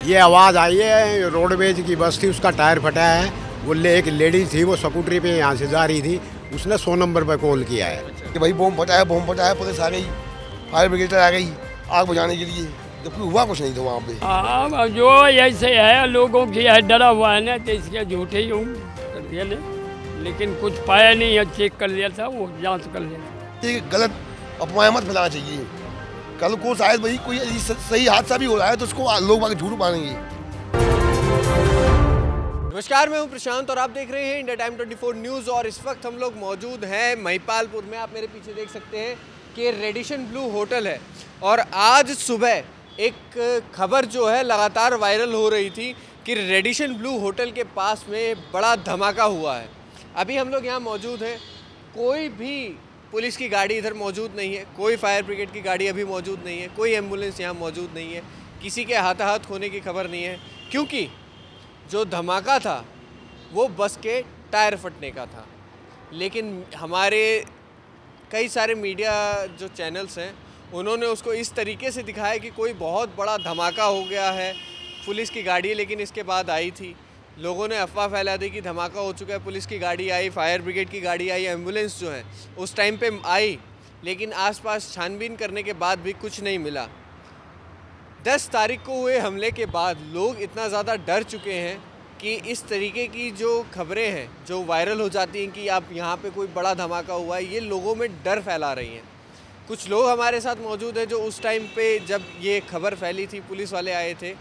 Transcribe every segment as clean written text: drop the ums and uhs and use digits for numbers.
ये आवाज़ आई है, रोडवेज की बस थी, उसका टायर फटा है। वो एक लेडी थी, वो स्कूटरी पे यहाँ से जा रही थी, उसने 100 नंबर पर कॉल किया है कि भाई बम फटा है, पुलिस आ गई, फायर ब्रिगेड आ गई आग बुझाने के लिए, जबकि हुआ कुछ नहीं था वहाँ पे। हाँ, जो ऐसे है लोगों की है, डरा हुआ है ना, तो इसके झूठे ही कर दिया ने, लेकिन कुछ पाया नहीं है, चेक कर लिया था, वो जांच कर लिया। ये गलत अफवाह मत फैलाना चाहिए, कल को शायद भाई कोई सही हादसा भी हो रहा है तो उसको लोग आगे झूठ मानेंगे। नमस्कार, मैं हूं प्रशांत और आप देख रहे हैं इंडिया टाइम 24 न्यूज़। और इस वक्त हम लोग मौजूद हैं महिपालपुर में। आप मेरे पीछे देख सकते हैं कि ये रेडिशन ब्लू होटल है। और आज सुबह एक खबर जो है लगातार वायरल हो रही थी कि रेडिशन ब्लू होटल के पास में बड़ा धमाका हुआ है। अभी हम लोग यहाँ मौजूद हैं, कोई भी पुलिस की गाड़ी इधर मौजूद नहीं है, कोई फायर ब्रिगेड की गाड़ी अभी मौजूद नहीं है, कोई एम्बुलेंस यहाँ मौजूद नहीं है, किसी के हाथाहाथ होने की खबर नहीं है, क्योंकि जो धमाका था वो बस के टायर फटने का था। लेकिन हमारे कई सारे मीडिया जो चैनल्स हैं उन्होंने उसको इस तरीके से दिखाया कि कोई बहुत बड़ा धमाका हो गया है, पुलिस की गाड़ी लेकिन इसके बाद आई थी। लोगों ने अफवाह फैला दी कि धमाका हो चुका है, पुलिस की गाड़ी आई, फायर ब्रिगेड की गाड़ी आई, एम्बुलेंस जो है उस टाइम पे आई, लेकिन आसपास छानबीन करने के बाद भी कुछ नहीं मिला। 10 तारीख को हुए हमले के बाद लोग इतना ज़्यादा डर चुके हैं कि इस तरीके की जो खबरें हैं जो वायरल हो जाती हैं कि आप यहाँ पे कोई बड़ा धमाका हुआ है, ये लोगों में डर फैला रही हैं। कुछ लोग हमारे साथ मौजूद हैं जो उस टाइम पे जब ये खबर फैली थी, पुलिस वाले आए थे,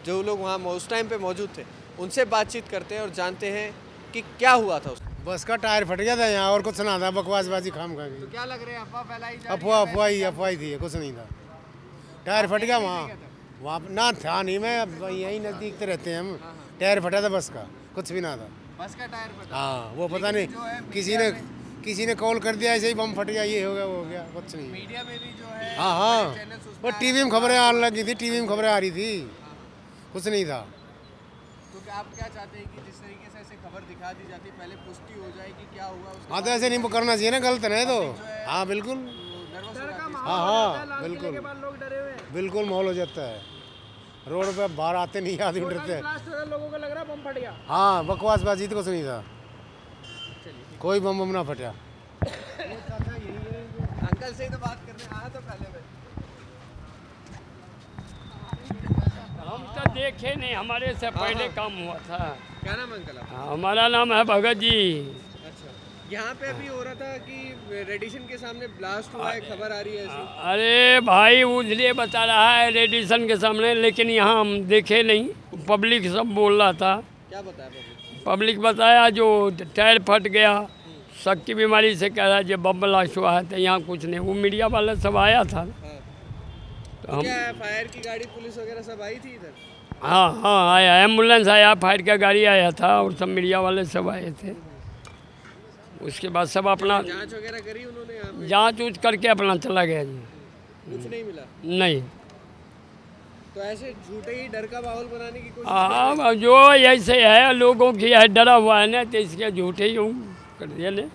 जो लोग वहाँ उस टाइम पे मौजूद थे, उनसे बातचीत करते हैं और जानते हैं कि क्या हुआ था। बस का टायर फट गया था यहाँ, और कुछ ना था, बकवासबाजी खाम खा गई। तो क्या लग रहा है, अफवाह फैलाई जा रही है? अफवाह ही थी, कुछ नहीं था। टायर फट गया वहाँ ना था नहीं, मैं यहीं नज़दीक तो रहते हैं हम। टायर फटा था बस का, कुछ भी ना था। बस का टायर फटा? हाँ, वो पता नहीं किसी ने कॉल कर दिया, ऐसे ही बम फट गया, ये हो गया, वो हो गया, कुछ नहीं। मीडिया में भी जो है, हाँ, वो टीवी में खबरें आने लगी थी, टीवी में खबरें आ रही थी, कुछ नहीं था। तो आप क्या चाहते हैं कि जिस तरीके से ऐसे खबर दिखा दी जाती है, पहले पुष्टि हो जाए कि क्या हुआ? हाँ, तो ऐसे नहीं करना चाहिए ना, गलत है तो। हाँ बिल्कुल, हाँ बिल्कुल माहौल हो जाता है। रोड पे बाहर आते नहीं, आदमी डरते हैं। लोगों को लग रहा है बम फट गया। हाँ, बकवासबाजी तो कुछ नहीं था, कोई बम ना फटा। अंकल से ही तो बात करने आया था पहले में। हम तो देखे नहीं, हमारे से पहले काम हुआ था। क्या नाम है अंकल आपका? हमारा नाम है भगत जी। अच्छा, यहाँ पे अभी हो रहा था कि रेडिशन के सामने ब्लास्ट हुआ है, खबर आ रही है ऐसी। अरे भाई, उसलिए बता रहा है रेडिशन के सामने, लेकिन यहाँ हम देखे नहीं, पब्लिक सब बोल रहा था। क्या बताया पब्लिक बताया जो टायर फट गया, शक की बीमारी से कह रहा है जो बम ब्लास्ट हुआ है, तो यहाँ कुछ नहीं। वो मीडिया वाला सब आया था। हाँ। तो हम क्या फायर की गाड़ी, पुलिस वगैरह सब आई थी इधर? हाँ आया, एम्बुलेंस आया, फायर का गाड़ी आया था, और सब मीडिया वाले सब आए थे। उसके बाद सब अपना जांच वगैरह करी उन्होंने यहाँ पे? जांच उच करके अपना चला गया जी। कुछ नहीं मिला? नहीं। तो ऐसे झूठे ही डर का माहौल बनाने की कोशिश हाँ, जो ऐसे है लोगों की है, डरा हुआ है ना, तो इसके झूठे ही कर दिया ने,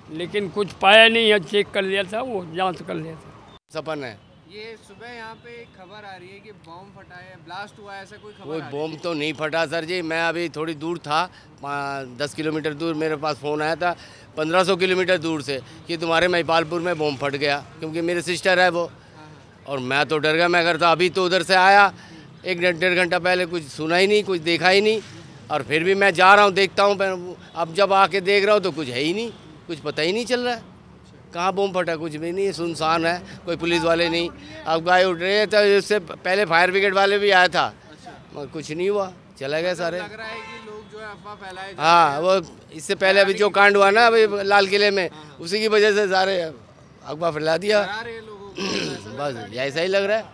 लेकिन कुछ पाया नहीं है, चेक कर लिया था, वो जांच कर लिया था। सपन है ये सुबह यहाँ पे एक खबर आ रही है कि बम फटा है, ब्लास्ट हुआ है, ऐसा कोई खबर कोई आ रही है? बम तो नहीं फटा सर जी। मैं अभी थोड़ी दूर था, 10 किलोमीटर दूर मेरे पास फ़ोन आया था 1500 किलोमीटर दूर से कि तुम्हारे महिपालपुर में बम फट गया, क्योंकि मेरे सिस्टर है वो। और मैं तो डर गया, मैं करता अभी तो उधर से आया, 1-1.5 घंटा पहले कुछ सुना ही नहीं, कुछ देखा ही नहीं। और फिर भी मैं जा रहा हूँ, देखता हूँ, अब जब आके देख रहा हूँ तो कुछ है ही नहीं, कुछ पता ही नहीं चल रहा है कहाँ बम फटा, कुछ भी नहीं, सुनसान है, कोई पुलिस वाले नहीं। अब गाय उठ रहे थे, इससे पहले फायर ब्रिगेड वाले भी आया था, मगर कुछ नहीं हुआ, चला गया सारे। लग रहा है कि लोग जो है अफवाह फैलाए जा हाँ, वो इससे पहले अभी जो कांड हुआ ना अभी लाल किले में, उसी की वजह से सारे अफवाह फैला दिया। रहे हैं लोगों को। बस ऐसा ही लग रहा है,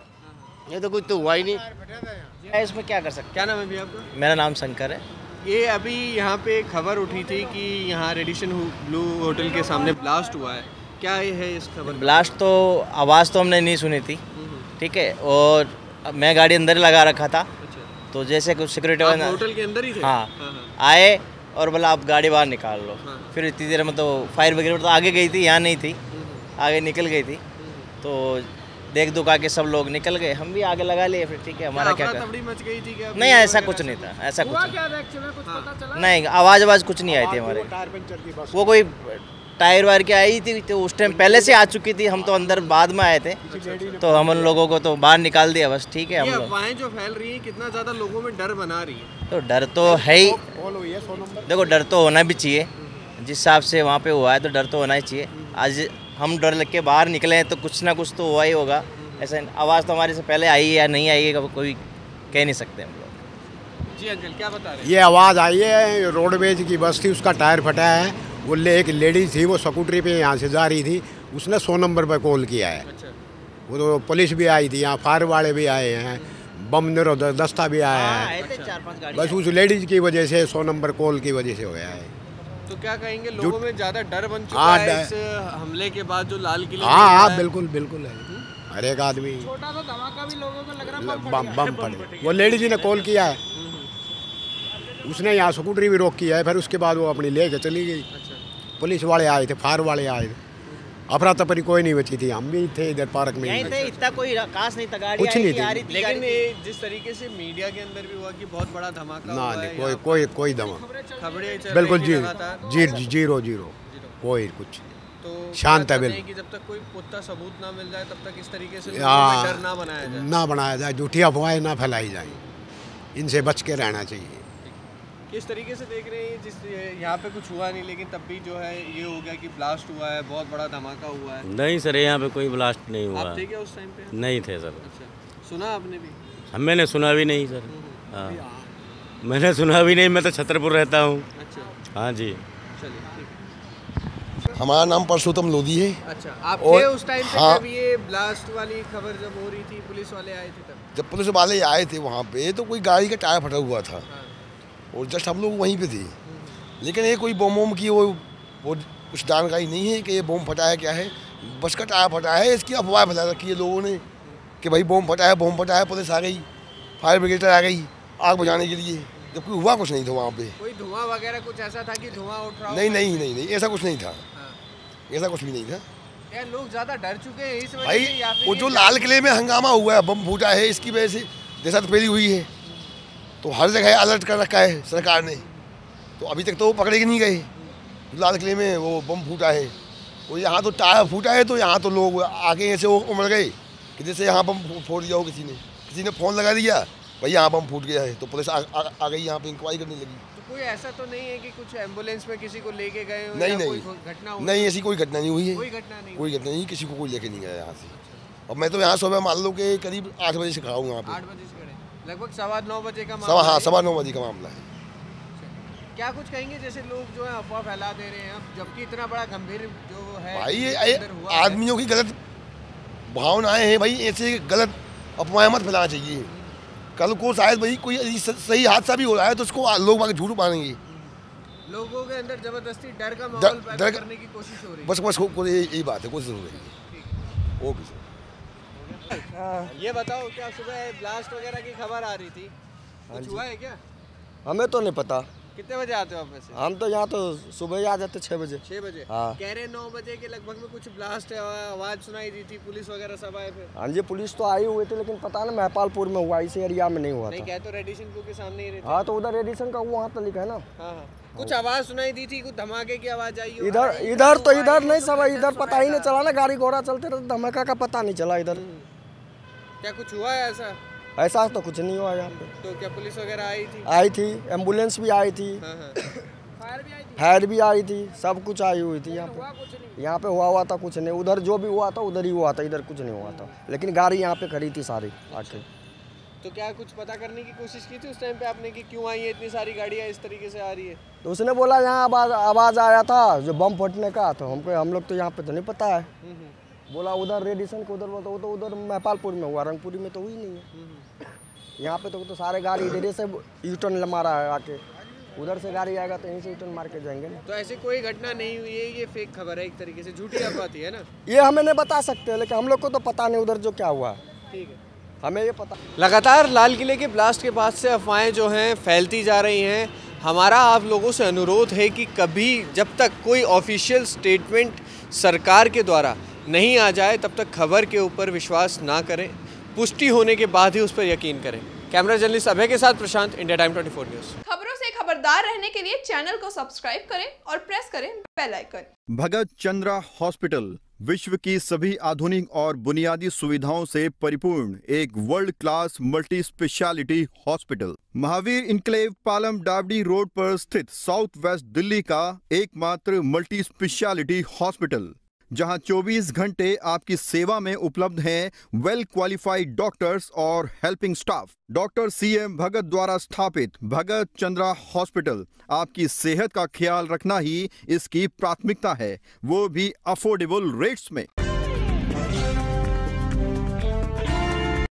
ये तो कुछ तो हुआ ही नहीं। इसमें क्या कर सकते? क्या नाम है भैया आपका? मेरा नाम शंकर है। ये अभी यहाँ पे खबर उठी थी कि यहाँ रेडिशन ब्लू होटल के सामने ब्लास्ट हुआ है, क्या है इस खबर? ब्लास्ट तो आवाज़ तो हमने नहीं सुनी थी, ठीक है, और मैं गाड़ी अंदर ही लगा रखा था। अच्छा। तो जैसे कुछ सिक्योरिटी आप होटल के अंदर ही थे? हाँ, हाँ। आए और बोला आप गाड़ी बाहर निकाल लो। हाँ। फिर इतनी देर में तो फायर ब्रिगेड तो आगे गई थी, यहाँ नहीं थी, आगे निकल गई थी। तो देख दुखा के सब लोग निकल गए, हम भी आगे लगा लिए, फिर ठीक है हमारा क्या कर। तबड़ी मच गई थी क्या? नहीं ऐसा कुछ नहीं था, ऐसा कुछ नहीं, आवाज़ कुछ नहीं आई थी हमारे। वो कोई टायर वायर की आई थी तो उस टाइम पहले से आ चुकी थी, हम तो अंदर बाद में आए थे, तो हम उन लोगों को तो बाहर निकाल दिया बस, ठीक है। हम लोग अफवाहें जो फैल रही है कितना ज़्यादा लोगों में डर बना रही है? तो डर तो है ही, देखो डर तो होना भी चाहिए, जिस हिसाब से वहाँ पे हुआ है तो डर तो होना ही चाहिए। आज हम डर लग के बाहर निकले हैं तो कुछ ना कुछ तो हुआ ही होगा, ऐसा आवाज़ तो हमारे से पहले आई है या नहीं आई है कोई कह नहीं सकते हम लोग। जी अंकल क्या बता रहे हैं? ये आवाज़ आई है, रोडवेज की बस थी, उसका टायर फटा है। वो एक लेडीज थी, वो स्कूटरी पे यहाँ से जा रही थी, उसने 100 नंबर पर कॉल किया है। अच्छा। वो तो पुलिस भी आई थी, यहाँ फायर वाले भी आए हैं, बम निरोधक दस्ता भी आया है। आए थे 4-5 गाड़ी। बस उस लेडीज की वजह से 100 नंबर कॉल की वजह से हो गया है। तो क्या कहेंगे, लोगों में ज़्यादा डर बन चुका हाँ, है इस हमले के बाद जो लाल किले में हाँ हुआ हाँ है? बिल्कुल बिल्कुल है, हर एक आदमी छोटा सा धमाका भी लोगों को लग रहा है बम फट गया। वो लेडीज ने कॉल किया है, उसने यहाँ स्कूटरी भी रोक किया है, फिर उसके बाद वो अपनी लेके चली गई। पुलिस वाले आए थे, फायर वाले आए थे, अफरा तफरी कोई नहीं बची थी, हम भी थे इधर पार्क में यहीं थे, इतना कोई खास नहीं था, गाड़ी कुछ नहीं आई थी, थी। आ रही थी, लेकिन गाड़ी थी। ये जिस तरीके से मीडिया के अंदर भी हुआ कि बहुत बड़ा धमाका ना हुआ नहीं, है, कोई यहाँ कोई कोई दमा खबरें चल बिल्कुल रही जी थी लगातार। जीरो कोई कुछ तो शांत क्या है चाहते हैं बिल्कुल। कि जब तक कोई पुख्ता सबूत ना मिल जाए तब तक इस तरीके से लोगों हाँ, में डर ना बनाया जाए। ना बनाया जाए, झूठी अफवाहें ना फैलाई जाए, इनसे बच के रहना चाहिए। किस तरीके से देख रहे हैं, जिस यहाँ पे कुछ हुआ नहीं लेकिन तब भी जो है ये हो गया कि ब्लास्ट हुआ है, बहुत बड़ा धमाका हुआ है? नहीं सर, यहाँ पे कोई ब्लास्ट नहीं हुआ। आप थे क्या उस टाइम पे? नहीं थे सर। अच्छा, सुना आपने भी? मैंने सुना भी नहीं सर। हाँ, मैंने सुना भी नहीं, मैं तो छतरपुर रहता हूँ। अच्छा हाँ जी। चलिए ठीक हमारा नाम परसोत्तम लोधी है। है। अच्छा, आप और- थे उस टाइम पे हाँ। जब ये ब्लास्ट वाली खबर जब हो रही थी, पुलिस वाले आए थे तब? जब पुलिस वाले आए थे वहाँ पे तो कोई गाड़ी का टायर फटा हुआ था, हाँ। और जस्ट हम लोग वहीं पे थे, लेकिन ये कोई बम वम की वो कुछ जानकारी नहीं है कि ये बम फटा है क्या है। बस का टायर फटा है, इसकी अफवाह फैला रखी है लोगों ने कि भाई बम फटा है, पुलिस आ गई, फायर ब्रिगेड आ गई आग बुझाने के लिए, जबकि हुआ कुछ नहीं था वहाँ पे। कोई धुआं वगैरह कुछ ऐसा था कि धुआं उठ रहा हो? नहीं, ऐसा कुछ नहीं था, हाँ। ऐसा कुछ भी नहीं था यार लोग ज़्यादा डर चुके हैं इस वजह भाई। से, या फिर वो ये जो लाल किले में हंगामा हुआ है, बम फूटा है, इसकी वजह से दहशत फैली हुई है, तो हर जगह अलर्ट कर रखा है सरकार ने, तो अभी तक तो वो पकड़े नहीं गए। लाल किले में वो बम फूटा है, वो यहाँ तो टायर फूटा है, तो यहाँ तो लोग आगे ऐसे उमड़ गए कि जैसे यहाँ बम फोड़ दिया हो किसी ने फ़ोन लगा दिया, भाई यहाँ बम फूट गया है, तो पुलिस आ गई यहाँ पे इंक्वायरी करने लगी। तो कोई ऐसा तो नहीं है कि कुछ एम्बुलेंस में किसी को लेके गए हो? नहीं या नहीं कोई घटना हुई? नहीं, ऐसी कोई घटना नहीं हुई है, कोई घटना नहीं कोई घटना नहीं, किसी को कोई लेके नहीं गया यहाँ से। और मैं तो यहाँ सुबह मान लो कि करीब 8 बजे से खड़ा हूँ यहाँ पे। 8 बजे से खड़े, लगभग 9:15 बजे का सवा मामला है। 9:15 बजे का मामला है। क्या कुछ कहेंगे, जैसे लोग जो है अफवाह फैला दे रहे हैं, अब जबकि इतना बड़ा गंभीर जो है भाई ये अंदर हुआ है। आदमियों की गलत भावनाएं हैं भाई, ऐसे गलत अफवाहें मत फैलाना चाहिए। कल को शायद भाई कोई सही हादसा भी हो रहा है तो उसको लोग आगे झूठ मानेंगे। लोगों के अंदर जबरदस्ती डर का डर- माहौल पैदा डर- करने की कोशिश हो रही है। बस यही बात है, कोई जरूर है। Okay sir. ये बताओ, क्या सुबह ब्लास्ट वगैरह की खबर आ रही थी, कुछ हुआ है क्या? हमें तो नहीं पता, कितने बजे आते हो आप वैसे? हम तो यहाँ तो सुबह ही आ जाते 6 बजे। 6 बजे? हाँ। कह रहे 9 बजे के लगभग में कुछ ब्लास्ट आवाज़ सुनाई दी थी, पुलिस वगैरह सब आए फिर? हाँ जी, पुलिस तो आई हुई थी, लेकिन पता नहीं महपालपुर में हुआ, इस एरिया में नहीं हुआ नहीं, था। कह तो रेडिशन के सामने ही रहते। हाँ तो उधर एडिशन का वहाँ तो लिखा है ना। हाँ हाँ, कुछ आवाज़ सुनाई दी थी, कुछ धमाके की आवाज़ आई हो? इधर नहीं सब, इधर पता ही नहीं चला ना, गाड़ी घोड़ा चलते रहते, धमाका का पता नहीं चला इधर। क्या कुछ हुआ है ऐसा? ऐसा तो कुछ नहीं हुआ यहाँ पे। तो क्या पुलिस वगैरह आई थी, एम्बुलेंस भी आई थी, हाँ हाँ। फायर भी आई थी, सब कुछ आई हुई थी यहाँ पे। यहाँ पे हुआ था कुछ नहीं, उधर जो भी हुआ था उधर ही हुआ था, इधर कुछ नहीं हुआ था, लेकिन गाड़ी यहाँ पे खड़ी थी सारी आके। तो क्या कुछ पता करने की कोशिश की थी उस टाइम पे आपने कि क्यों आई है इतनी सारी गाड़ियाँ इस तरीके से आ रही है? तो उसने बोला यहाँ आवाज़ आया था जो बम फटने का, तो हम लोग तो यहाँ पे तो नहीं पता है। बोला उधर रेडिसन के उधर, वो तो उधर महपालपुर में हुआ, रंगपुरी में तो हुई नहीं है। यहाँ पे तो सारे गाड़ी इधर से यू टर्न मारा है आके, उधर से गाड़ी आएगा तो यहीं से यू टर्न मार के जाएंगे ना। तो ऐसी कोई घटना नहीं हुई है, ये फेक खबर है, एक तरीके से झूठी अफवाह थी, है ना? ये हमें नहीं बता सकते, लेकिन हम लोग को तो पता नहीं उधर जो क्या हुआ, ठीक है। हमें ये पता। लगातार लाल किले के ब्लास्ट के बाद से अफवाहें जो हैं फैलती जा रही हैं। हमारा आप लोगों से अनुरोध है कि कभी जब तक कोई ऑफिशियल स्टेटमेंट सरकार के द्वारा नहीं आ जाए तब तक खबर के ऊपर विश्वास ना करें, पुष्टि होने के बाद ही उस पर यकीन करें। कैमरा जर्नलिस्ट अभय के साथ प्रशांत, इंडिया टाइम 24 न्यूज़। खबरों से खबरदार रहने के लिए चैनल को सब्सक्राइब करें और प्रेस करें बेल आइकन। भगत चंद्रा हॉस्पिटल विश्व की सभी आधुनिक और बुनियादी सुविधाओं से परिपूर्ण एक world class multi speciality hospital, Mahavir enclave Palam डावडी रोड पर स्थित साउथ वेस्ट दिल्ली का एकमात्र मल्टी स्पेशलिटी हॉस्पिटल, जहां 24 घंटे आपकी सेवा में उपलब्ध हैं वेल क्वालिफाइड डॉक्टर्स और हेल्पिंग स्टाफ। डॉक्टर CM भगत द्वारा स्थापित भगत चंद्रा हॉस्पिटल आपकी सेहत का ख्याल रखना ही इसकी प्राथमिकता है, वो भी अफोर्डेबल रेट्स में।